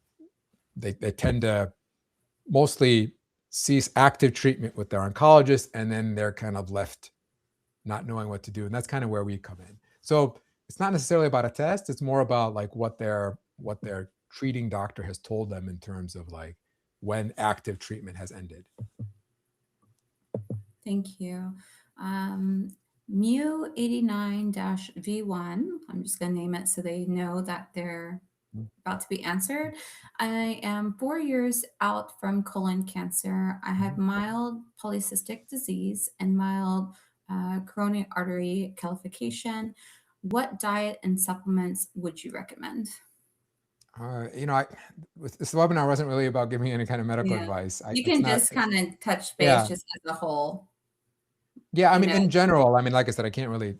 they tend to mostly cease active treatment with their oncologist, and then they're kind of left not knowing what to do, and that's kind of where we come in. So it's not necessarily about a test; it's more about like what their treating doctor has told them in terms of like when active treatment has ended. Thank you. Um, Mu 89-V1, I'm just going to name it so they know that they're Mm. about to be answered. I am 4 years out from colon cancer. I have Mhm. mild polycystic disease and mild coronary artery calcification. What diet and supplements would you recommend? You know, with this webinar wasn't really about giving any kind of medical Yeah. advice. You It's can not. just kind of touch base Yeah, just as a whole, yeah. I you mean, know? in general, I mean, like I said, I can't really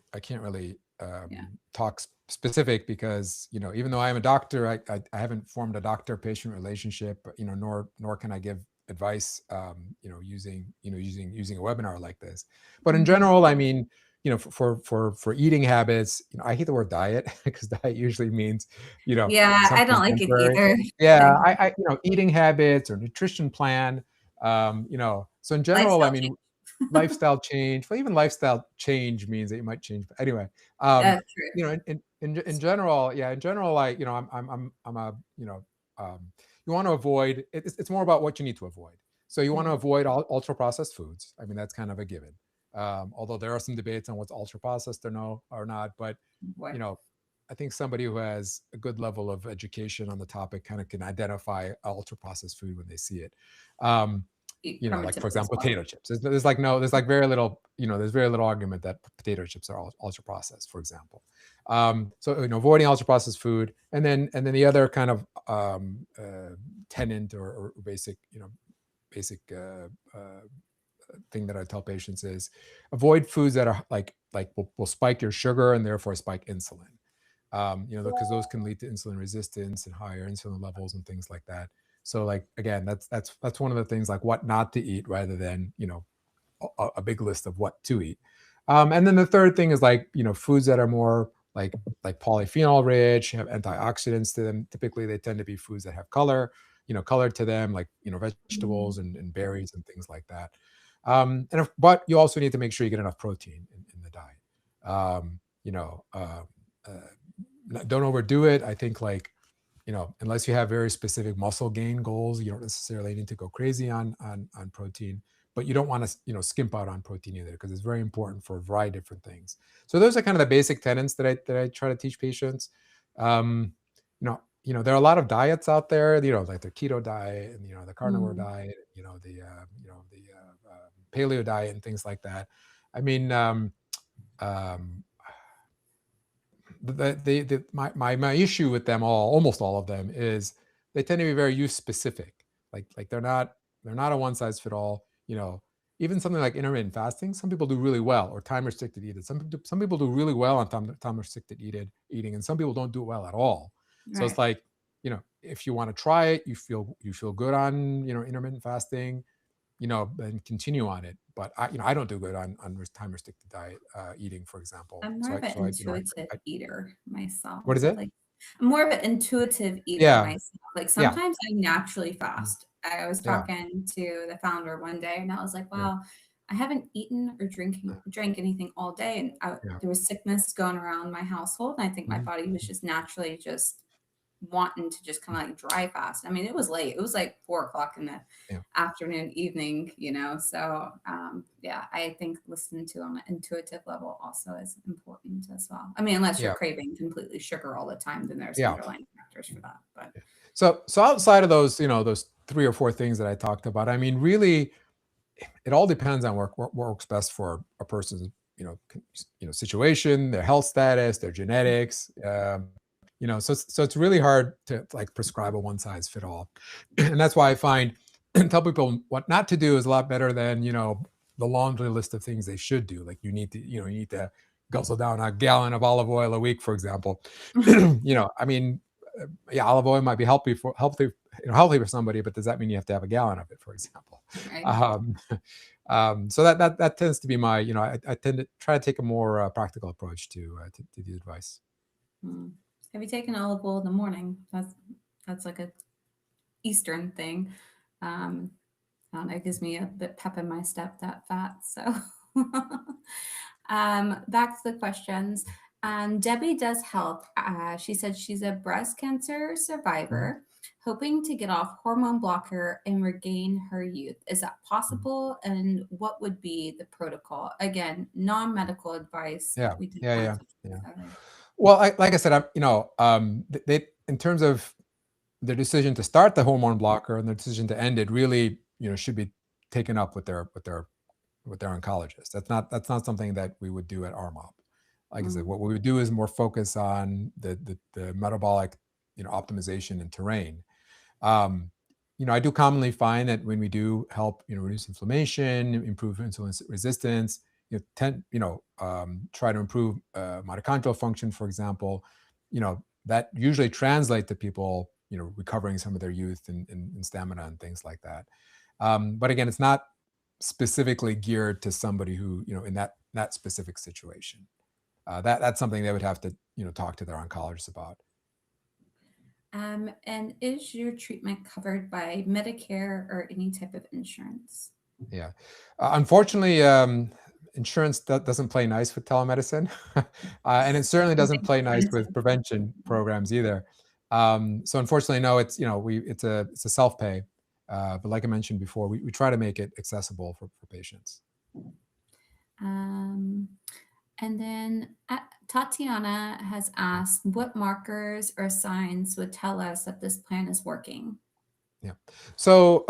Yeah. talk specific because even though I am a doctor, I haven't formed a doctor-patient relationship. Nor can I give advice. Using a webinar like this. But in Mhm. general, I mean, for eating habits, I hate the word diet because diet usually means Yeah, I don't something like it temporary. either. Yeah, I eating habits or nutrition plan. So in general, I lifestyle change. mean, lifestyle change. Well, even lifestyle change means that you might change. But anyway, um, That's true. in general, yeah, in general, I'm a you want to avoid. It's more about what you need to avoid. So you want to Yeah. avoid all ultra processed foods. I mean, that's kind of a given. Although there are some debates on what's ultra processed or no or not, but Boy, you know, I think somebody who has a good level of education on the topic kind of can identify ultra processed food when they see it. Um, eat like for primitively as example, well. potato chips. There's very little, there's very little argument that potato chips are ultra processed, for example. So avoiding ultra processed food, and then the other kind of tenant or basic, basic thing that I tell patients is avoid foods that are will spike your sugar and therefore spike insulin. Because those can lead to insulin resistance and higher insulin levels and things like that. So like again, that's one of the things, like what not to eat rather than a big list of what to eat. And then the third thing is like foods that are more like polyphenol rich, have antioxidants to them. Typically, they tend to be foods that have color to them, like Mm. vegetables and berries and things like that. But you also need to make sure you get enough protein in the diet. Um, you know, don't overdo it. I think unless you have very specific muscle gain goals, you don't necessarily need to go crazy on protein, but you don't want to skimp out on protein either because it's very important for a variety of different things. So those are kind of the basic tenets that I try to teach patients. Um, there are a lot of diets out there, like the keto diet and the carnivore Mm. diet, the paleo diet and things like that. I mean, um, my issue with them almost all of them, is they tend to be very use specific. Like they're not a one size fit all. Even something like intermittent fasting, some people do really well, or time restricted eating. Some people do really well on time restricted eating, and some people don't do it well at all. So it's Right. like, if you want to try it, you feel good on intermittent fasting, and continue on it. But I don't do good on time restricted diet eating, for example. I'm more So of an intuitive I eater myself. what is it? Like, I'm more of an intuitive eater Yeah, myself. Like, yeah, sometimes I naturally mm, fast. I was yeah, talking to the founder one day, and I was like, yeah, "Wow, I haven't eaten or yeah, drank anything all day, and yeah, there was sickness going around my household, and I think my mhm, body was just naturally just wanting to just kind of like dry fast. I mean, it was late. It was like 4 o'clock in the yeah, afternoon, evening, So yeah, I think listening to on an intuitive level also is important as well. I mean, unless you're yeah, craving completely sugar all the time, then there's yeah. underlying factors for that. But So outside of those 3 or 4 things that I talked about, I mean, really, it all depends on what works best for a person's situation, their health status, their genetics. So it's really hard to like prescribe a one size fit all, and that's why I find tell people what not to do is a lot better than the laundry list of things they should do. Like you need to guzzle down a gallon of olive oil a week, for example. I mean, yeah, olive oil might be healthy for somebody, but does that mean you have to have a gallon of it, for example? right. Um, so that tends to be my, I tend to try to take a more practical approach to the advice. Hmm. Have you taken olive oil in the morning? That's like a Eastern thing. Um, I don't know, it gives me a bit pep in my step, that fat. So back to the questions. Debbie does help. She said she's a breast cancer Mhm, survivor, hoping to get off hormone blocker and regain her youth. Is that mhm. possible? And what would be the protocol? Again, non-medical advice. Yeah, We did yeah, want yeah, to touch yeah. on that. Well, like I said, I'm, in terms of their decision to start the hormone blocker and their decision to end it really, should be taken up with their oncologist. That's not something that we would do at RMOP. Like I said, Mm, what we would do is more focus on the metabolic, optimization and terrain. Um, I do commonly find that when we do help, reduce inflammation, improve insulin resistance, try to improve mitochondrial function, for example, that usually translate to people, recovering some of their youth and stamina and things like that. But again, it's not specifically geared to somebody who, in that specific situation. That's something they would have to, talk to their oncologist about. and is your treatment covered by Medicare or any type of insurance? Yeah. Unfortunately, insurance doesn't play nice with telemedicine, and it certainly Something doesn't play nice with expensive. prevention programs either. So unfortunately, no, it's a self pay, but like I mentioned before, we try to make it accessible for patients. Um, and then Tatiana has asked, what markers or signs would tell us that this plan is working? Yeah. So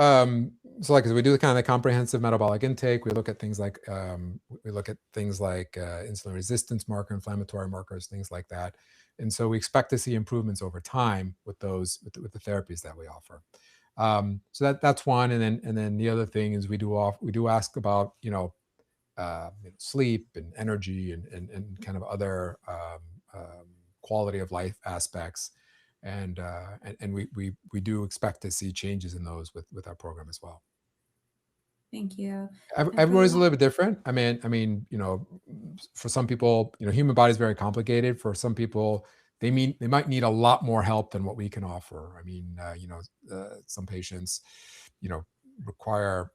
like as we do kind of the comprehensive metabolic intake, we look at things like insulin resistance marker, inflammatory markers, things like that. And so we expect to see improvements over time with with the therapies that we offer. So that's one, and then the other thing is we do ask about sleep and energy and kind of other quality of life aspects, and we do expect to see changes in those with our program as well. Thank you. And for the Everybody's a little bit different. I mean, for some people, human body is very complicated. For some people, they might need a lot more help than what we can offer. I mean, some patients, you know, require,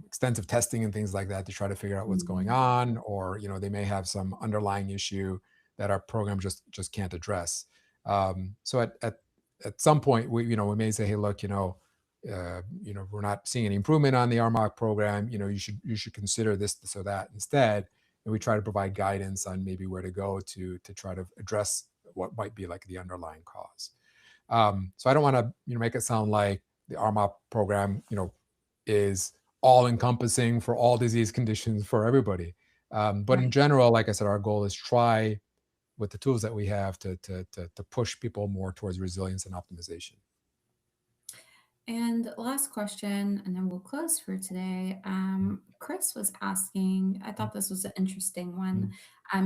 extensive testing and things like that to try to figure out what's going Mhm. on, or they may have some underlying issue that our program just can't address. So at some point, we may say, hey, look, we're not seeing any improvement on the RMOC program. You should consider this or that instead. And we try to provide guidance on maybe where to go to try to address what might be like the underlying cause. So I don't want to make it sound like the RMOP program is all encompassing for all disease conditions for everybody. But in Right. general, like I said, our goal is try with the tools that we have to push people more towards resilience and optimization. And last question, and then we'll close for today. Chris was asking, I thought this was an interesting one.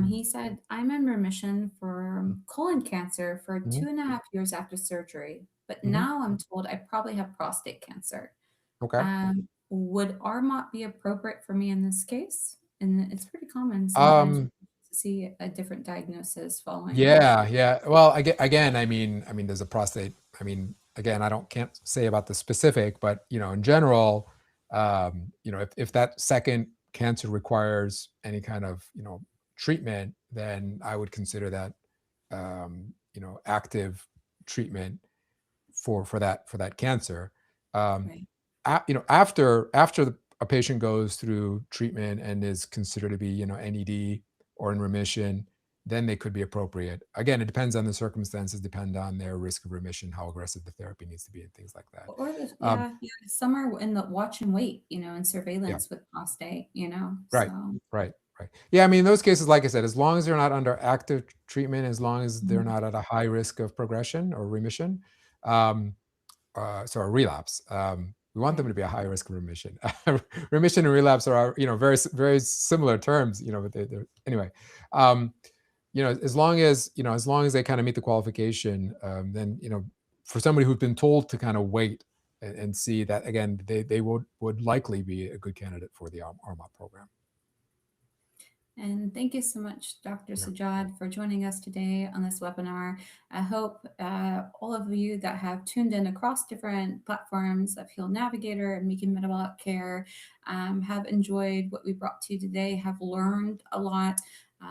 He said, I'm in remission for colon cancer for Mhm. 2.5 years after surgery, but Mhm. now I'm told I probably have prostate cancer. Okay. Would RMOT be appropriate for me in this case? And it's pretty common sometimes Um, to see a different diagnosis following. yeah, yeah. Well, again, I mean, there's a prostate. I mean, again, can't say about the specific, but in general, if that second cancer requires any kind of treatment, then I would consider that active treatment for that cancer. Um, Right. after a patient goes through treatment and is considered to be NED or in remission, then they could be appropriate. Again, it depends on the circumstances, depend on their risk of remission, how aggressive the therapy needs to be, and things like that. Or the Um, yeah, yeah, some are in the watch and wait, and yeah, surveillance with prostate, right, so right, right. Yeah, I mean, in those cases, like I said, as long as they're not under active treatment, as long as they're Mhm. not at a high risk of progression or remission, um, so a relapse. We want them Right. to be a high risk of remission. Remission and relapse are, very, very similar terms, but anyway. Um, as long as they kind of meet the qualification, then, for somebody who's been told to kind of wait and see that again, they would likely be a good candidate for the RMOP program. And thank you so much, Dr. Yeah. Sajad, for joining us today on this webinar. I hope all of you that have tuned in across different platforms of Heal Navigator and Making Metabolic Care have enjoyed what we brought to you today, have learned a lot.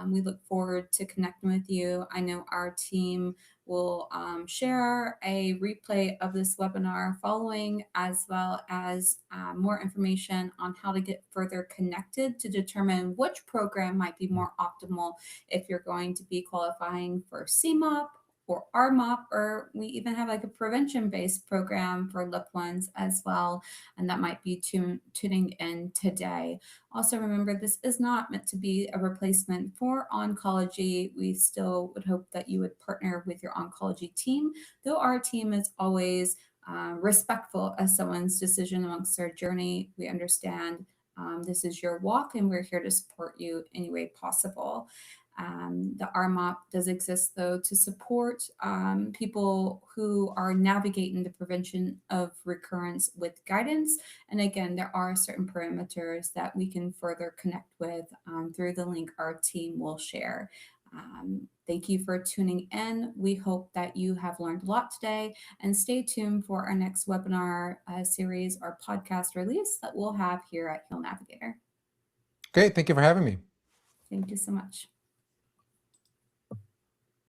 We look forward to connecting with you. I know our team will share a replay of this webinar following, as well as more information on how to get further connected to determine which program might be more optimal if you're going to be qualifying for CMOP or RMOP, or we even have like a prevention-based program for loved ones as well. And that might be tuning in today. Also, remember, this is not meant to be a replacement for oncology. We still would hope that you would partner with your oncology team, though our team is always respectful of someone's decision amongst their journey. We understand this is your walk, and we're here to support you any way possible. The RMOP does exist, though, to support people who are navigating the prevention of recurrence with guidance. And again, there are certain parameters that we can further connect with through the link our team will share. Thank you for tuning in. We hope that you have learned a lot today, and stay tuned for our next webinar series or podcast release that we'll have here at Heal Navigator. Okay, thank you for having me. Thank you so much.